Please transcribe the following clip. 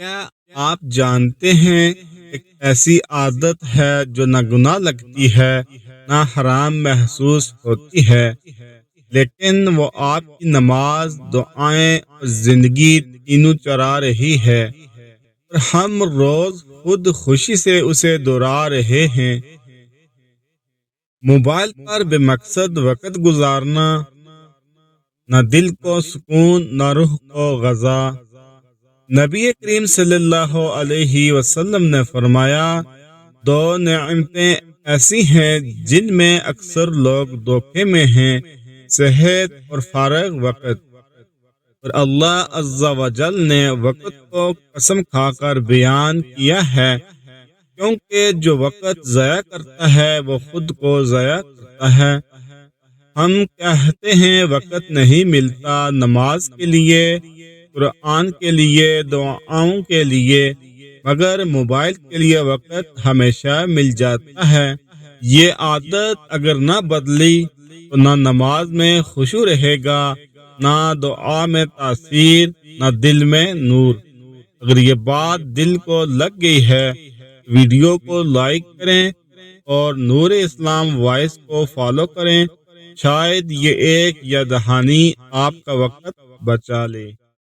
کیا آپ جانتے ہیں ایک ایسی عادت ہے جو نہ گناہ لگتی ہے نہ حرام محسوس ہوتی ہے، لیکن وہ آپ کی نماز، دعائیں اور زندگی تینوں چرا رہی ہے، اور ہم روز خود خوشی سے اسے دہرا رہے ہیں؟ موبائل پر بے مقصد وقت گزارنا، نہ دل کو سکون نہ روح کو غذا۔ نبی کریم صلی اللہ علیہ وسلم نے فرمایا، دو نعمتیں ایسی ہیں جن میں اکثر لوگ دھوکے میں ہیں، صحت اور فارغ وقت۔ اور اللہ عز و جل نے وقت کو قسم کھا کر بیان کیا ہے، کیونکہ جو وقت ضائع کرتا ہے وہ خود کو ضائع کرتا ہے۔ ہم کہتے ہیں وقت نہیں ملتا نماز کے لیے، قرآن کے لیے، دعاؤں کے لیے، مگر موبائل کے لیے وقت ہمیشہ مل جاتا ہے۔ یہ عادت اگر نہ بدلی تو نہ نماز میں خشوع رہے گا، نہ دعا میں تاثیر، نہ دل میں نور۔ اگر یہ بات دل کو لگ گئی ہے، ویڈیو کو لائک کریں اور نور اسلام وائس کو فالو کریں، شاید یہ ایک یا دہانی آپ کا وقت بچا لے۔